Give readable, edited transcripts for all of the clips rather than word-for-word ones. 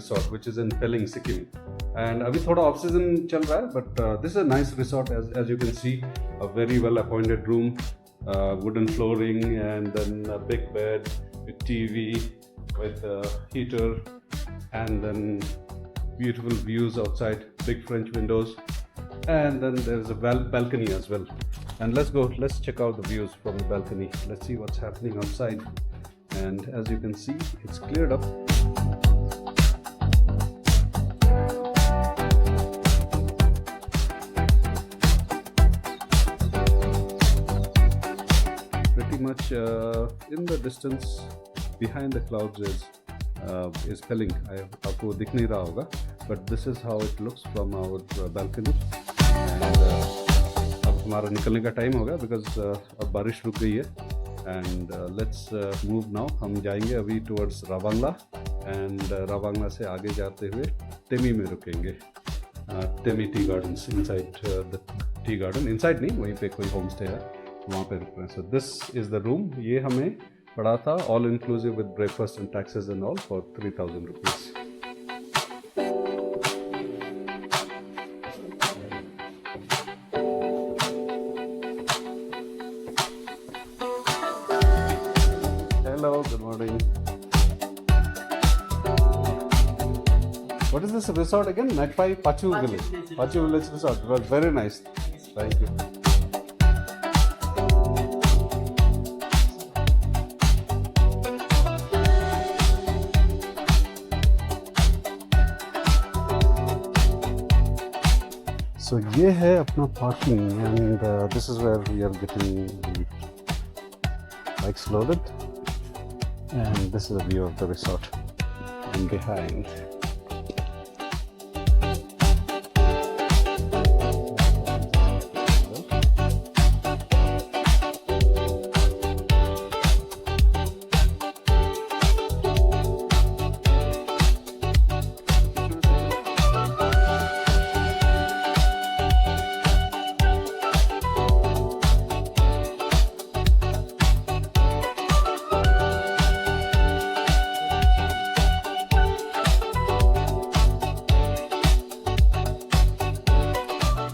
resort which is in Pelling, Sikkim. And अभी थोड़ा off season चल रहा है, but this is a nice resort as you can see, a very well appointed room, wooden flooring, and then a big bed with TV, with a heater, and then beautiful views outside, big French windows, and then there's a balcony as well. And let's check out the views from the balcony. Let's see what's happening outside. And as you can see, it's cleared up. Pretty much in the distance behind the clouds is Pelling. आपको दिख नहीं रहा होगा, but this is how it looks from our balcony. And अब हमारा निकलने का time हो गया because अब बारिश रुक गई है. And let's move now. हम जाएंगे अभी towards रावांगला, and रावांगला से आगे जाते हुए टेमी में रुकेंगे. Temi tea gardens, inside the tea garden, inside नहीं, वहीं पे कोई होम स्टे है, वहाँ पे रुक रहे हैं. So this is the room. ये हमें पड़ा था all inclusive with breakfast and taxes and all for 3,000 rupees. Hello, good morning. What is this resort again? Magpie Pachu Village. Pachu Village Resort. It was very nice. Thank you. So ये है अपना parking, and this is where we are getting the bikes loaded. And this is a view of the resort from behind.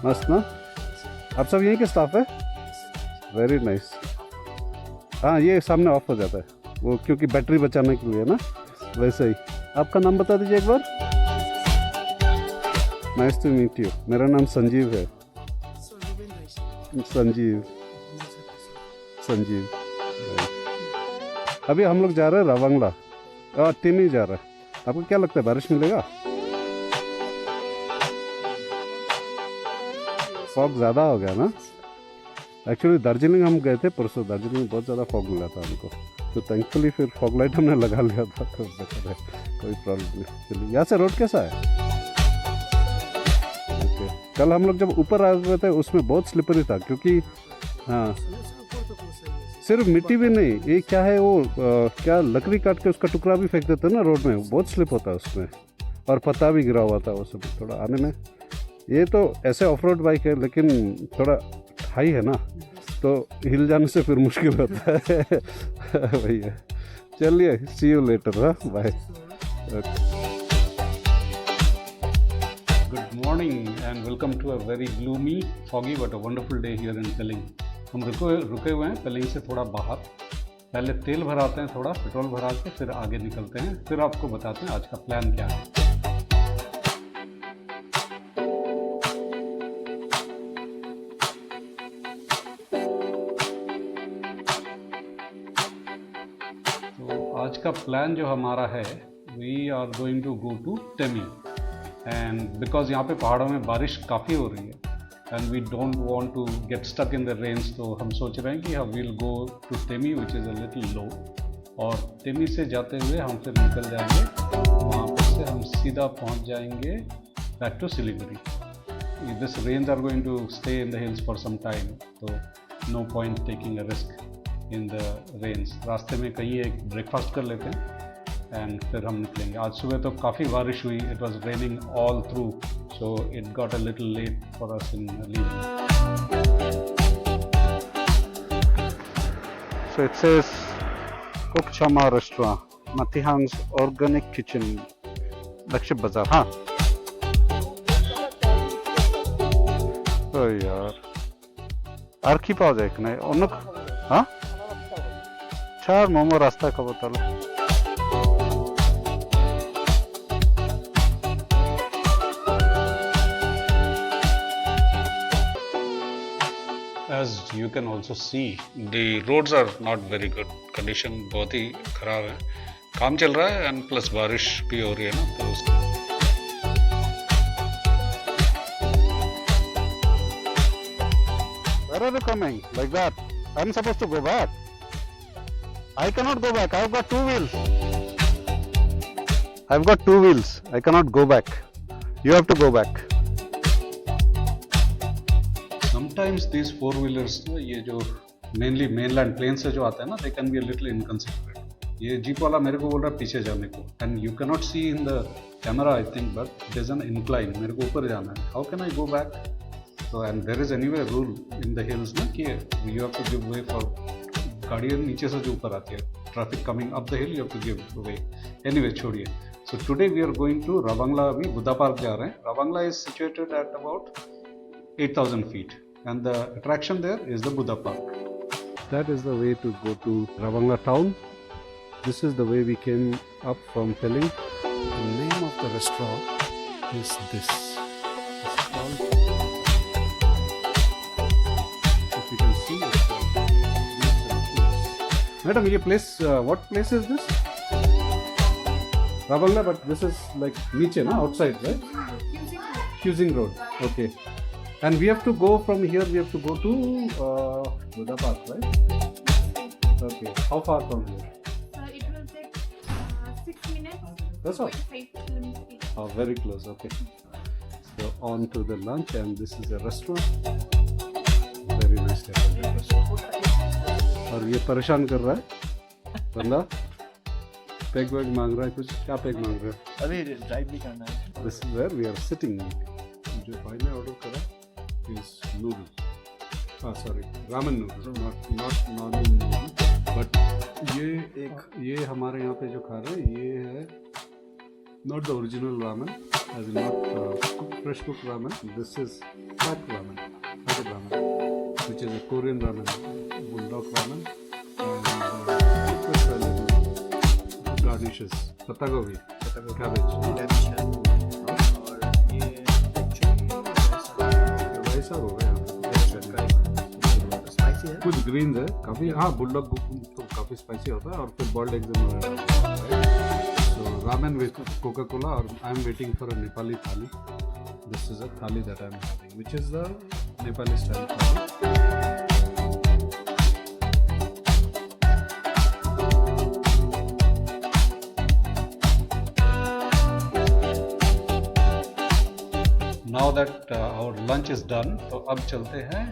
मस्त ना? आप सब यहीं के staff है? Very nice. हाँ, ये सामने ऑफ हो जाता है वो, क्योंकि बैटरी बचाने के लिए ना, वैसे ही. आपका नाम बता दीजिए एक बार. Nice to meet you. मेरा नाम संजीव है. संजीव. अभी हम लोग जा रहे हैं रावांगला और टेमी जा रहा है. आपको क्या लगता है, बारिश मिलेगा? फॉग ज़्यादा हो गया ना. एक्चुअली दार्जिलिंग हम गए थे परसों, दार्जिलिंग में बहुत ज़्यादा फॉग मिला था हमको, तो थैंकफुली फिर फॉग लाइट हमने लगा लिया था, तो बेटर है, कोई प्रॉब्लम नहीं. चलिए, यहाँ से रोड कैसा है? ओके. कल हम लोग जब ऊपर आ रहे थे उसमें बहुत स्लिपरी था, क्योंकि हाँ, सिर्फ मिट्टी भी नहीं, ये क्या है वो क्या लकड़ी काट के उसका टुकड़ा भी फेंक देते हैं ना रोड में, बहुत स्लिप होता है उसमें, और पत्ता भी गिरा हुआ था वो सब थोड़ा आने में. ये तो ऐसे ऑफ रोड बाइक है, लेकिन थोड़ा हाई है ना, तो हिल जाने से फिर मुश्किल होता है. भैया चलिए, सी यू लेटर. हाँ, bye. Good morning and welcome to a very gloomy, foggy but a wonderful day here in Pelling. हम रुके हुए हैं पेलिंग से थोड़ा बाहर. पहले तेल भराते हैं, थोड़ा पेट्रोल भरा के फिर आगे निकलते हैं, फिर आपको बताते हैं आज का प्लान क्या है. आज का प्लान जो हमारा है, we are going to go to Temi, and because यहाँ पे पहाड़ों में बारिश काफ़ी हो रही है and we don't want to get stuck in the rains, तो हम सोच रहे हैं कि हम will go to Temi which is a little low, और टेमी से जाते हुए हम फिर निकल जाएंगे, वहाँ पर से हम सीधा पहुँच जाएंगे back to Siliguri. This rains are going to stay in the hills for some time, तो no point taking a risk in the rains. रास्ते में कहीं एक ब्रेकफास्ट कर लेते हैं एंड फिर हम निकलेंगे. आज सुबह तो काफ़ी बारिश हुई, it was raining all through, so it got a little late for us in leaving. So it says Kok Chama restaurant, Mathihan's Organic Kitchen. लक्षित बाजार हाँ ओ यार আর কি পাওয়া যায় এখানে অন্য হ্যাঁ চার মোমো রাস্তা খাবো তাহলে As you can also see, the roads are not very good condition, बहुत ही खराब है काम चल रहा है and plus बारिश भी हो रही है ना तो Where are you coming? Like that? I'm supposed to go back. I cannot go back. I've got two wheels. I've got two wheels. I cannot go back. You have to go back. Sometimes these four-wheelers, ये जो mainly mainland plains से जो आते हैं ना, they can be a little inconsiderate. ये jeep वाला मेरे को बोल रहा है पीछे जाने को, and you cannot see in the camera I think, but there's an incline. मेरे को ऊपर जाना है. How can I go back? So and there is anyway a rule in the hills ना कि you have to give way for गाड़ियाँ नीचे से जो ऊपर आती है. Traffic coming up the hill you have to give way. Anyway छोड़िए. So today we are going to Ravangla. अभी बुद्धा पार्क जा रहे हैं. Ravangla is situated at about 8,000 feet. And the attraction there is the Buddha Park. That is the way to go to Ravangla town. This is the way we came up from Pelling. The name of the restaurant is this. It's called, if you can see, it's called Madam, ये place, what place is this? Ravangla, but this is like नीचे ना, outside, right? Husing Road. Okay. And we have to go from here, we have to go to Buddha Park, right? Okay. How far from here? It will take 6 minutes. That's all? 5 kilometers. Oh, very close, okay. So on to the lunch and this is a restaurant. Very nice restaurant. और ये परेशान कर रहा है बंदा pack वैग मांग रहा है कुछ क्या पैक मांग रहा है अभी ड्राइव भी करना है This is where we are sitting. जो भाई ने ऑर्डर करा is noodles. Sorry, ramen noodles, not normal noodles. But ये हमारे यहाँ पे जो खा रहे हैं ये है not the original ramen, as in not fresh cooked ramen. This is packed ramen, which is a Korean ramen, bulldog ramen, and garnishes, pata gobi, cabbage. ऐसा हो गया कुछ ग्रीन है काफी हाँ बुलडॉग तो काफी स्पाइसी होता है और फिर boiled eggs so ramen with Coca Cola और I am waiting for a Nepali thali this is a thali that I am having which is the Nepali style thali Now that our lunch is done, तो अब चलते हैं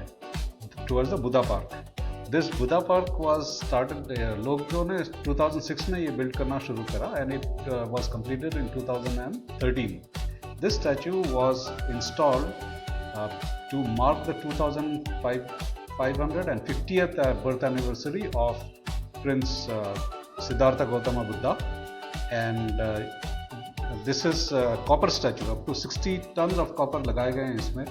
towards the Buddha Park. This Buddha Park was started, लोग जो ने 2006 में ये build करना शुरू करा and it was completed in 2013. This statue was installed to mark the 550th birth anniversary of Prince Siddhartha Gautama Buddha and This is copper statue. Up to 60 tons of copper लगाए गए हैं इसमें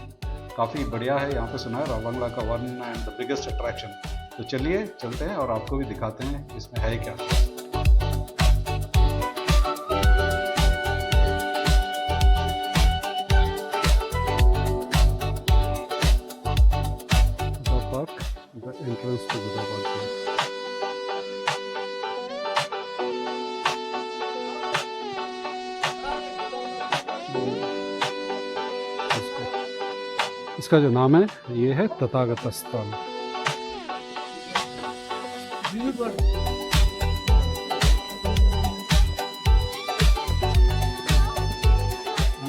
काफ़ी बढ़िया है यहाँ पे सुना है रावंगला का one and the biggest attraction तो चलिए चलते हैं और आपको भी दिखाते हैं इसमें है क्या Buddha Park, the entrance to Buddha Park. इसका जो नाम है ये है तथागत स्थल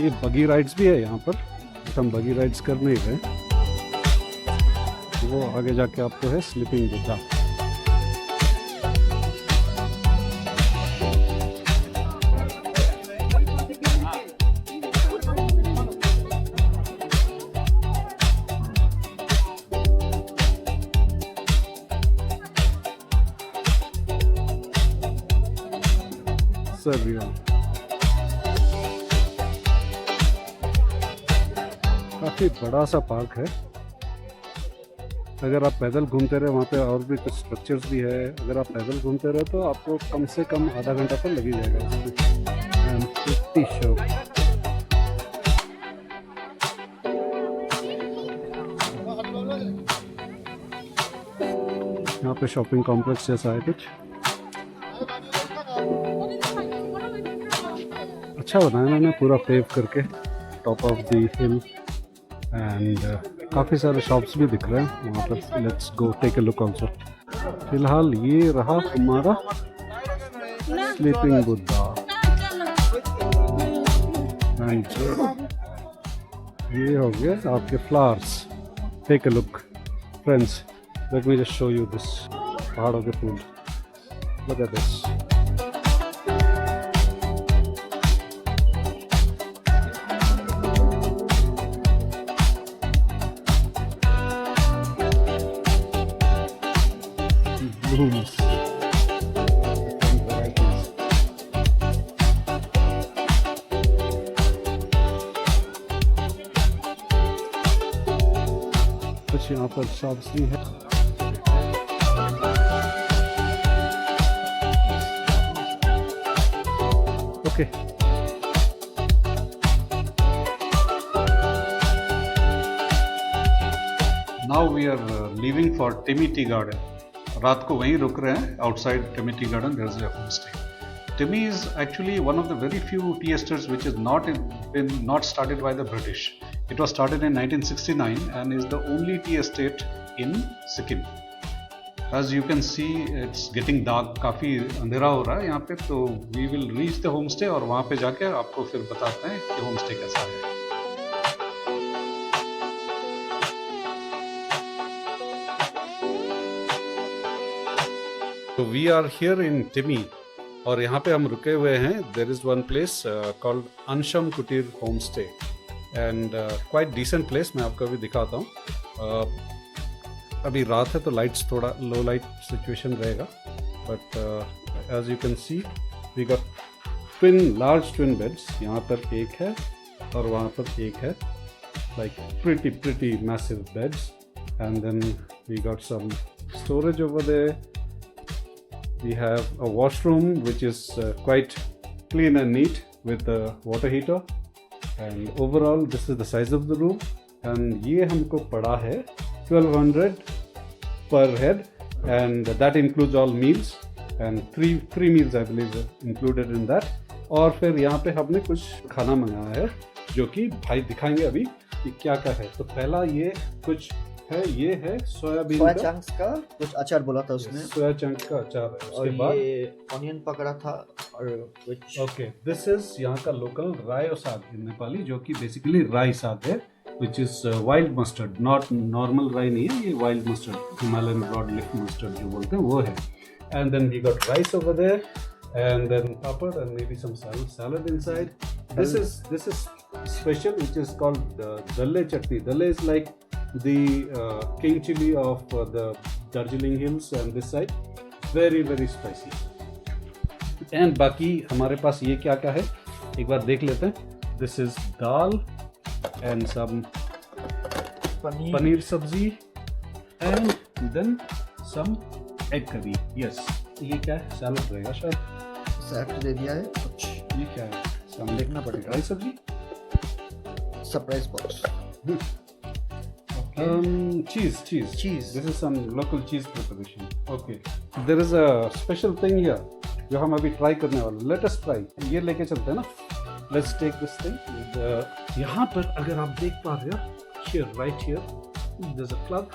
ये बगी राइड्स भी है यहाँ पर हम बगी राइड्स कर नहीं रहे वो आगे जाके आपको है स्लीपिंग बुद्धा Surreal. काफ़ी बड़ा सा पार्क है। अगर आप पैदल घूमते रहे वहाँ पे और भी कुछ स्ट्रक्चर्स भी है। अगर आप पैदल घूमते रहे तो आपको कम से कम आधा घंटा तो लग ही जाएगा इसमें। And 50 shop. यहाँ पे शॉपिंग कॉम्प्लेक्स जैसा है कुछ। अच्छा बनाया मैंने पूरा पेव करके top of the hill. And काफ़ी सारे शॉप्स भी दिख रहे हैं वहाँ पर। Let's go take a look also. फिलहाल ये रहा हमारा स्लीपिंग बुद्धा। एंड ये हो गए आपके flowers. Take a look friends, let me just show you this पहाड़ों के फूल। Look at this. Blooms. Different varieties. कुछ यहाँ पर शॉप्स भी है। Okay now we are leaving for Timi tea garden. रात को वहीं रुक रहे हैं outside Timi tea garden. There is a homestay. Timi is actually one of the very few tea estates which is not started by the British. It was started in 1969 and is the only tea estate in Sikkim. As you can see, it's getting dark. काफ़ी अंधेरा हो रहा है यहाँ पे। तो we will reach the homestay और वहाँ पे जाके आपको फिर बताते हैं कि homestay कैसा है। So we are here in Timi और यहाँ पे हम रुके हुए हैं। There is one place called Ansham Kutir Homestay and quite decent place। मैं आपको अभी दिखाता हूँ। अभी रात है तो लाइट्स थोड़ा लो लाइट सिचुएशन रहेगा। But as you can see we got large twin beds. यहाँ पर एक है और वहाँ पर एक है। Like pretty massive beds and then we got some storage over there. We have a washroom which is quite clean and neat with a water heater, and overall this is the size of the room and ये हमको पड़ा है 1200 per head and that includes all meals and three meals I believe included in that। और फिर यहाँ पे हमने कुछ खाना मंगाया है जो कि भाई दिखाएंगे अभी कि क्या क्या है। तो पहला ये कुछ है, ये है सोयाबीन सोया चंक्स का कुछ अचार बोला था उसने। सोया चंक का अचार है। और उसके बाद ये ऑनियन पकड़ा था और कुछ ओके दिस इज यहाँ का लोकल रायो साग इन नेपाली, जो कि बेसिकली राई साग है which is wild mustard. Not normal राई नहीं है, ये wild mustard, Himalayan broad leaf mustard जो बोलते हैं वो है। And then we got rice over there and then papad and maybe some salad inside. This is special which is called dalle chutney. Dalle is like the king chili of the Darjeeling hills and this side, very spicy. And बाकी हमारे पास ये क्या क्या है एक बार देख लेते हैं। This is dal and some paneer sabzi and then some egg curry. Yes, ये क्या है? सैलड रहेगा शायद। सैलड दे दिया है कुछ। ये क्या है? हम देखना पड़ेगा। राई सब्जी, surprise box. cheese. Cheese. This is some local cheese preparation. Okay. There is a special thing here जो हम अभी ट्राई करने वाले। Let us try. ये लेके चलते हैं ना। Let's take this thing. यहाँ पर अगर आप देख पा रहे हो, here, right here, there's a plug.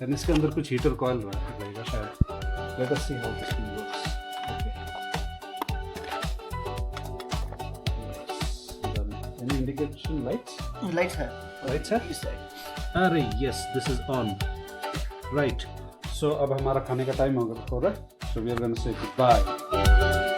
and इसके अंदर कुछ हीटर कॉइल रहेगा शायद। Let us see how this thing works. Okay. Done. Any indication lights? Lights है। Lights है? इस साइड। अरे yes, this is on. Right, so अब हमारा खाने का टाइम हो रहा है। So we are going to say good bye.